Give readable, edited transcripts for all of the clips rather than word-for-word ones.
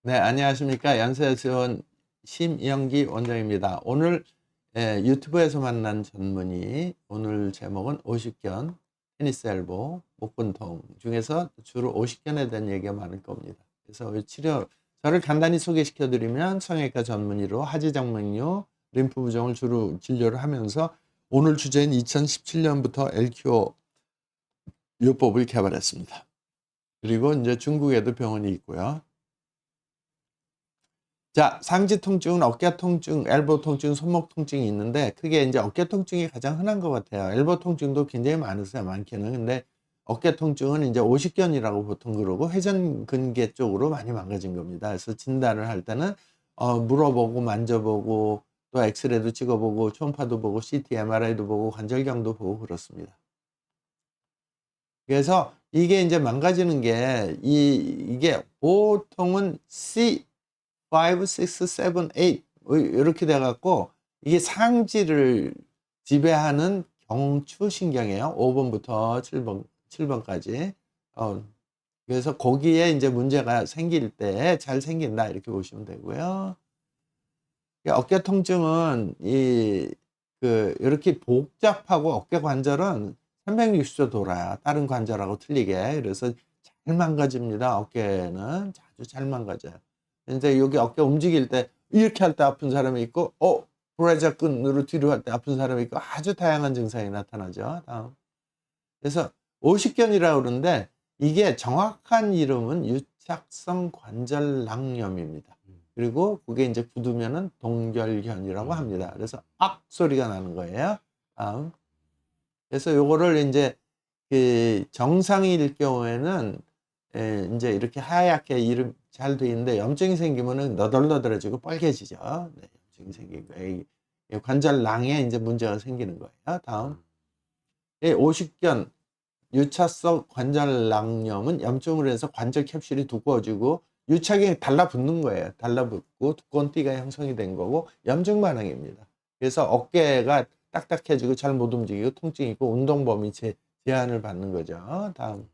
네, 안녕하십니까. 연세대병원 심영기 원장입니다. 오늘 유튜브에서 만난 전문의, 오늘 제목은 오십견, 테니스 엘보, 목근통 중에서 주로 오십견에 대한 얘기가 많을 겁니다. 그래서 저를 간단히 소개시켜 드리면 성형외과 전문의로 하지정맥류, 림프 부종을 주로 진료를 하면서 오늘 주제인 2017년부터 LQO 요법을 개발했습니다. 그리고 이제 중국에도 병원이 있고요. 자, 상지 통증은 어깨 통증, 엘보 통증, 손목 통증이 있는데 크게 이제 어깨 통증이 가장 흔한 것 같아요. 엘보 통증도 굉장히 많으세요, 많게는. 근데 어깨 통증은 이제 오십견이라고 보통 그러고 회전근개 쪽으로 많이 망가진 겁니다. 그래서 진단을 할 때는 물어보고 만져보고 또 엑스레이도 찍어보고 초음파도 보고 CT, MRI도 보고 관절경도 보고 그렇습니다. 그래서 이게 이제 망가지는 게 이게 보통은 5, 6, 7, 8 이렇게 돼 갖고 이게 상지를 지배하는 경추신경이에요. 5번부터 7번까지. 그래서 거기에 이제 문제가 생길 때 잘 생긴다 이렇게 보시면 되고요. 어깨 통증은 이렇게 복잡하고 어깨 관절은 360도 돌아요. 다른 관절하고 틀리게. 그래서 잘 망가집니다. 어깨는 자주 잘 망가져요. 이제 여기 어깨 움직일 때 이렇게 할 때 아픈 사람이 있고, 브라자끈으로 뒤로 할 때 아픈 사람이 있고, 아주 다양한 증상이 나타나죠. 다음. 그래서 오십견이라고 그러는데 이게 정확한 이름은 유착성 관절낭염입니다. 그리고 그게 이제 굳으면은 동결견이라고 합니다. 그래서 악 소리가 나는 거예요. 다음. 그래서 요거를 이제 그 정상일 경우에는 이제 이렇게 하얗게 이름 잘 돼 있는데 염증이 생기면은 너덜너덜해지고 빨개지죠. 네, 염증이 생기고 이 관절낭에 이제 문제가 생기는 거예요. 다음. 오십견 유착성 관절낭염은 염증으로 해서 관절 캡슐이 두꺼워지고 유착이 달라붙는 거예요. 달라붙고 두꺼운 띠가 형성이 된 거고 염증 반응입니다. 그래서 어깨가 딱딱해지고 잘 못 움직이고 통증이 있고 운동 범위 제한을 받는 거죠. 다음.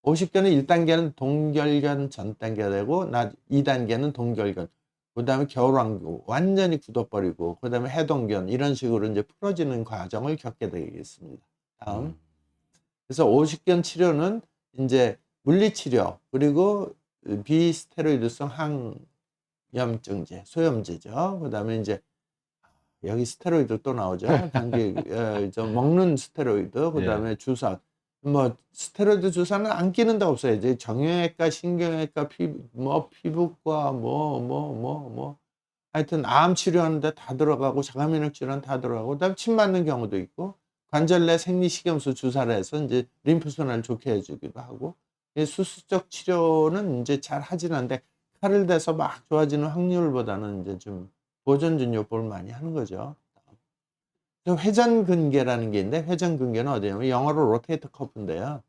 오십견은 1단계는 동결견 전 단계가 되고 2단계는 동결견. 그 다음에 겨울왕국 완전히 굳어버리고 그 다음에 해동견 이런 식으로 이제 풀어지는 과정을 겪게 되겠습니다. 다음. 그래서 오십견 치료는 이제 물리치료 그리고 비스테로이드성 항염증제, 소염제죠. 그다음에 이제 여기 스테로이드 또 나오죠. 좀 먹는 스테로이드, 그다음에 예. 주사. 뭐 스테로이드 주사는 안 끼는 데 없어요. 이제 정형외과, 신경외과, 피부과 하여튼 암 치료하는데 다 들어가고 자가면역 질환 다 들어가고 그다음에 침 맞는 경우도 있고 관절 내 생리식염수 주사를 해서 이제 림프순환을 좋게 해주기도 하고 수술적 치료는 이제 잘 하진 않는데 칼을 대서 막 좋아지는 확률보다는 이제 좀 보존전 요법을 많이 하는 거죠. 회전근개라는 게 있는데 회전근개는 어디냐면 영어로 로테이터 커프인데요.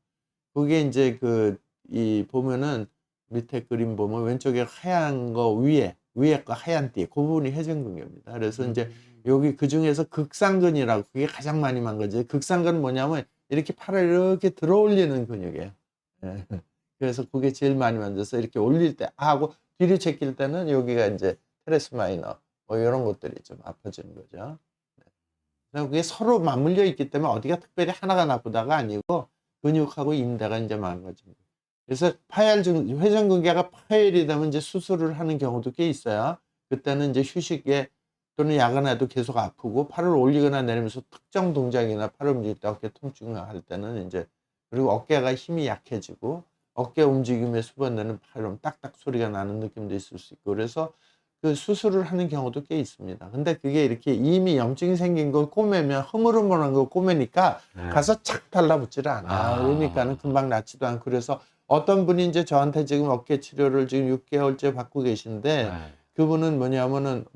그게 이제 보면은 밑에 그림 보면 왼쪽에 하얀 거 위에 거 하얀 띠, 그 부분이 회전근개입니다. 그래서 이제 여기 그 중에서 극상근이라고 그게 가장 많이 망가져요. 극상근은 뭐냐면 이렇게 팔을 이렇게 들어 올리는 근육이에요. 예. 그래서 그게 제일 많이 만져서 이렇게 올릴 때 하고 뒤로 제낄 때는 여기가 이제 테레스 마이너 뭐 이런 것들이 좀 아파지는 거죠. 그게 서로 맞물려 있기 때문에 어디가 특별히 하나가 나쁘다가 아니고 근육하고 인대가 이제 망가집니다. 그래서 회전근개가 파열이 되면 이제 수술을 하는 경우도 꽤 있어요. 그때는 이제 휴식에 또는 야간에도 계속 아프고 팔을 올리거나 내리면서 특정 동작이나 팔을 움직일 때 어깨 통증을 할 때는 이제 그리고 어깨가 힘이 약해지고 어깨 움직임에 수반되는 팔로 딱딱 소리가 나는 느낌도 있을 수 있고 그래서 그 수술을 하는 경우도 꽤 있습니다. 근데 그게 이렇게 이미 염증이 생긴 걸 꼬매면 흐물흐물한 걸 꼬매니까 가서 착 달라붙지를 않아요. 그러니까는 금방 낫지도 않고 그래서 어떤 분이 이제 저한테 지금 어깨 치료를 지금 6개월째 받고 계신데 그분은 뭐냐면은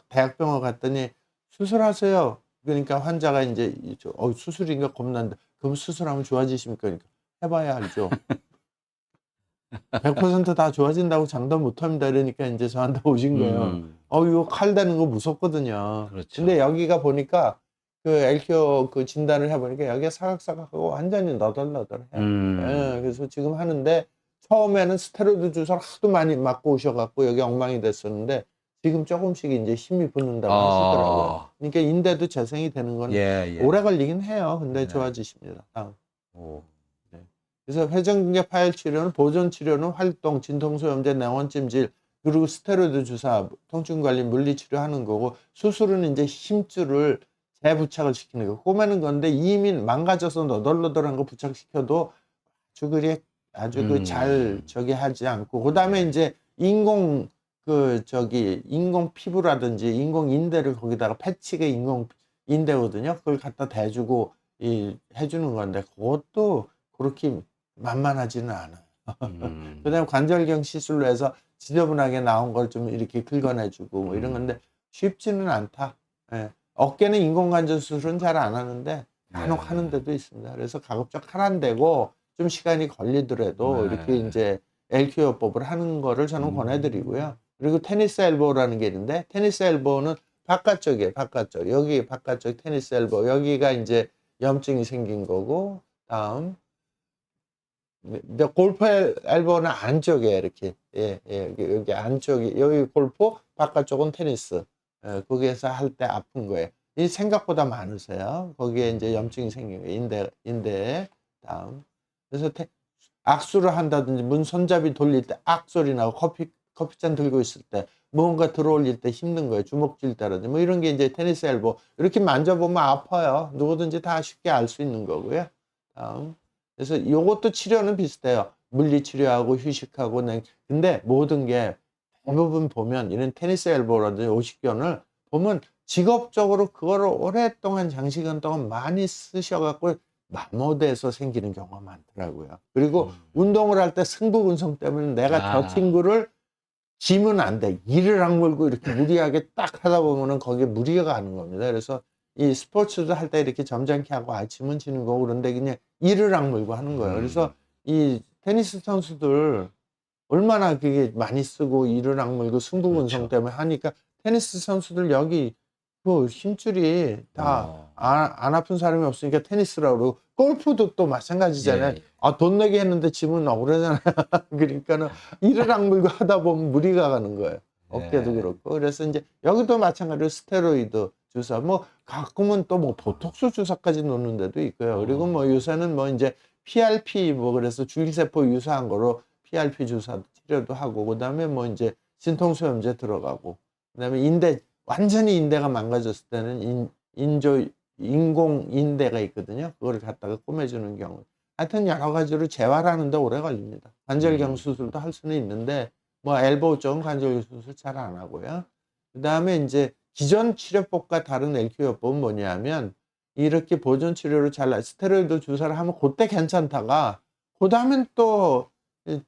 대학병원 갔더니 수술하세요. 그러니까 환자가 이제 수술인가 겁난다. 그럼 수술하면 좋아지십니까? 그러니까 해봐야 알죠. 100%다 좋아진다고 장담 못합니다. 이러니까 이제 저한테 오신 거예요. 이거 칼 대는 거 무섭거든요. 근데 그렇죠. 여기가 보니까 그 LQO 그 진단을 해보니까 여기가 사각사각하고 완전히 너덜너덜해요. 예, 그래서 지금 하는데 처음에는 스테로이드 주사를 하도 많이 맞고 오셔갖고 여기 엉망이 됐었는데 지금 조금씩 이제 힘이 붙는다고 하시더라고요. 아. 그러니까 인대도 재생이 되는 건 예, 오래 예. 걸리긴 해요. 근데 네. 좋아지십니다. 오. 네. 그래서 회전근개 파열 치료는 보존 치료는 활동, 진통소염제, 내원찜질 그리고 스테로이드 주사, 통증 관리, 물리 치료하는 거고 수술은 이제 힘줄을 재부착을 시키는 거. 꼬매는 건데 이미 망가져서 너덜너덜한 거 부착시켜도 아주 잘 저기 하지 않고 그다음에 네. 이제 인공 인공 피부라든지 인공 인대를 거기다가 패치가 인공 인대거든요. 그걸 갖다 대주고 해주는 건데 그것도 그렇게 만만하지는 않아요. 그다음에 관절경 시술로 해서 지저분하게 나온 걸 좀 이렇게 긁어내주고 뭐 이런 건데 쉽지는 않다. 예. 어깨는 인공관절 수술은 잘 안 하는데 간혹 네. 하는 데도 있습니다. 그래서 가급적 하란되고 좀 시간이 걸리더라도 이렇게 네. 인제 LQ요법을 하는 거를 저는 권해드리고요. 그리고 테니스 엘보라는 게 있는데 테니스 엘보는 바깥쪽이에요, 바깥쪽. 여기 바깥쪽 테니스 엘보. 여기가 인제 염증이 생긴 거고 다음 골프 엘보는 안쪽에 이렇게 여기 안쪽이 여기 골프 바깥쪽은 테니스. 거기에서 할 때 아픈 거예요. 이 생각보다 많으세요. 거기에 이제 염증이 생긴 거예요. 인대에 다음. 그래서 악수를 한다든지 문 손잡이 돌릴 때 악 소리 나고 커피잔 들고 있을 때 무언가 들어올릴 때 힘든 거예요. 주먹 쥘 때라든지 뭐 이런 게 이제 테니스 엘보. 이렇게 만져보면 아파요. 누구든지 다 쉽게 알 수 있는 거고요. 다음. 그래서 요것도 치료는 비슷해요. 물리치료하고 휴식하고 근데 모든 게 대부분 보면 이런 테니스 엘보라든지 오십견을 보면 직업적으로 그거를 오랫동안 장시간 동안 많이 쓰셔갖고 마모돼서 생기는 경우가 많더라고요. 그리고 운동을 할 때 승부근성 때문에 내가 저 친구를 지면 안 돼. 이를 악물고 이렇게 무리하게 딱 하다 보면은 거기에 무리가 가는 겁니다. 그래서 이 스포츠도 할 때 이렇게 점잖게 하고 지면 지는 거고 그런데 그냥 이를 악물고 하는 거예요. 그래서 이 테니스 선수들 얼마나 그게 많이 쓰고 이를 악물고 승부근성 그렇죠. 때문에 하니까 테니스 선수들 여기 그 힘줄이 다 안 아픈 사람이 없으니까 테니스라고 그러고 골프도 또 마찬가지잖아요. 예. 돈 내게 했는데 지면 억울하잖아요. 그러니까는 이를 악물고 하다 보면 무리가 가는 거예요. 어깨도 네. 그렇고. 그래서 인제 여기도 마찬가지로 스테로이드 주사 뭐 가끔은 또 뭐 보톡스 주사까지 놓는 데도 있고요. 그리고 뭐 요새는 뭐 인제 PRP 뭐 그래서 줄기세포 유사한 거로 PRP 주사 치료도 하고 그다음에 뭐 인제 진통소염제 들어가고 그다음에 완전히 인대가 망가졌을 때는 인공 인대가 있거든요. 그거를 갖다가 꾸며주는 경우. 하여튼 여러 가지로 재활하는 데 오래 걸립니다. 관절경 수술도 할 수는 있는데 뭐 엘보 쪽은 관절경 수술 잘 안 하고요. 그다음에 인제 기존 치료법과 다른 LQ요법은 뭐냐면 이렇게 보존 치료를 스테로이드 주사를 하면 고때 괜찮다가 그다음엔 또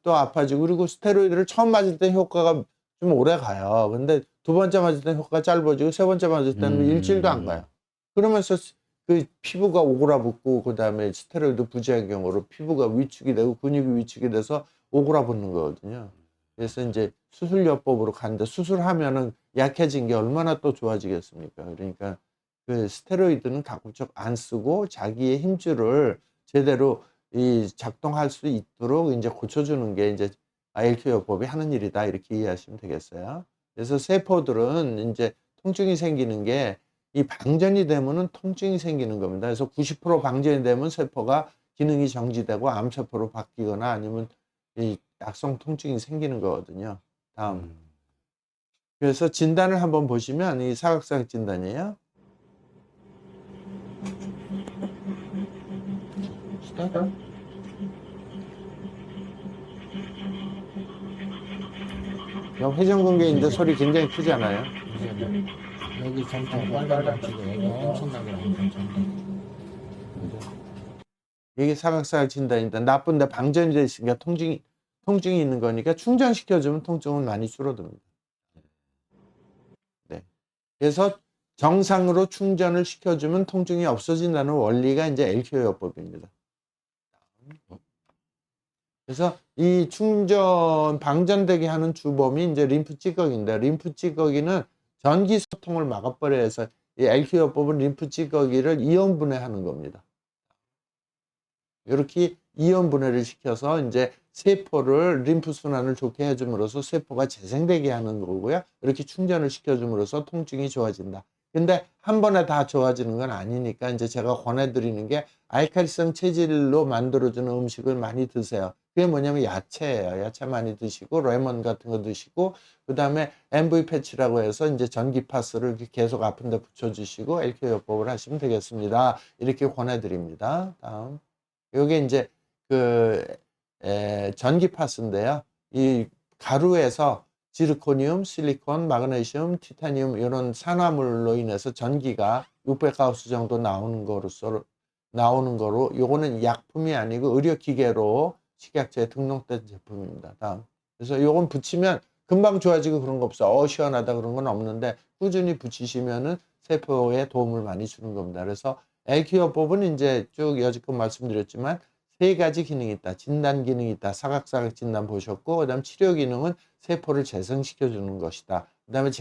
아파지고 그리고 스테로이드를 처음 맞을 때 효과가 좀 오래 가요. 근데 두 번째 맞을 때는 효과가 짧아지고 세 번째 맞을 때는 일주일도 안 가요. 그러면서 그 피부가 오그라붙고 그다음에 스테로이드 부작용으로 피부가 위축이 되고 근육이 위축이 돼서 오그라붙는 거거든요. 그래서 인제 수술요법으로 가는데 수술하면은 약해진 게 얼마나 또 좋아지겠습니까. 그러니까 그 스테로이드는 가급적 안 쓰고 자기의 힘줄을 제대로 작동할 수 있도록 인제 고쳐주는 게 인제 LQ요법이 하는 일이다 이렇게 이해하시면 되겠어요. 그래서 세포들은 인제 통증이 생기는 게 이 방전이 되면은 통증이 생기는 겁니다. 그래서 90% 방전이 되면 세포가 기능이 정지되고 암세포로 바뀌거나 아니면 이 악성 통증이 생기는 거거든요. 다음. 그래서 진단을 한번 보시면 이 사각사각 진단이에요. 회전근개인데 소리 굉장히 크잖아요. 여기 점점 빨간색이고 여기 엄청나게 나오는 점점. 이게 사각사각 진단인데 나쁜데 방전이 돼 있으니까 통증이 있는 거니까 충전시켜 주면 통증은 많이 줄어듭니다. 네. 그래서 정상으로 충전을 시켜 주면 통증이 없어진다는 원리가 인제 LQ요법입니다. 그래서 이 방전되게 하는 주범이 인제 림프 찌꺼기인데 림프 찌꺼기는 전기 소통을 막아버려야 해서 이 LQ요법은 림프 찌꺼기를 이온 분해하는 겁니다. 요렇게 이온 분해를 시켜서 인제 세포를 림프 순환을 좋게 해줌으로써 세포가 재생되게 하는 거고요. 이렇게 충전을 시켜줌으로써 통증이 좋아진다. 근데 한 번에 다 좋아지는 건 아니니까 이제 제가 권해드리는 게 알칼리성 체질로 만들어주는 음식을 많이 드세요. 그게 뭐냐면 야채예요. 야채 많이 드시고 레몬 같은 거 드시고 그다음에 MV 패치라고 해서 이제 전기파스를 이렇게 계속 아픈 데 붙여주시고 LQ요법을 하시면 되겠습니다. 이렇게 권해드립니다. 다음 요게 이제 그 전기파스인데요. 이 가루에서 지르코늄, 실리콘, 마그네슘, 티타늄 이런 산화물로 인해서 전기가 600가우스 정도 나오는 거로 요거는 약품이 아니고 의료기계로 식약처에 등록된 제품입니다. 다음. 그래서 요건 붙이면 금방 좋아지고 그런 거 없어. 시원하다 그런 건 없는데 꾸준히 붙이시면은 세포에 도움을 많이 주는 겁니다. 그래서 LQ요법은 이제 쭉 여지껏 말씀드렸지만 세 가지 기능이 있다. 진단 기능이 있다. 사각사각 진단 보셨고, 그다음 치료 기능은 세포를 재생시켜 주는 것이다. 그다음에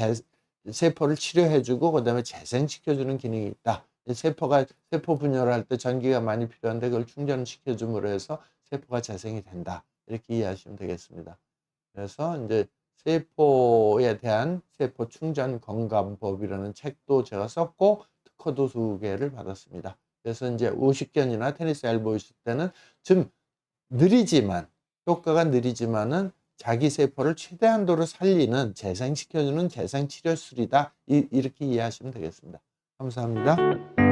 세포를 치료해 주고 그다음에 재생시켜 주는 기능이 있다. 세포 분열을 할 때 전기가 많이 필요한데 그걸 충전시켜 줌으로 해서 세포가 재생이 된다. 이렇게 이해하시면 되겠습니다. 그래서 이제 세포에 대한 세포 충전 건강법이라는 책도 제가 썼고 특허도 2개를 받았습니다. 그래서 이제 50견이나 테니스 엘보 있을 때는 좀 느리지만 효과가 느리지만은 자기 세포를 최대한도로 살리는 재생시켜주는 재생치료술이다. 이렇게 이해하시면 되겠습니다. 감사합니다.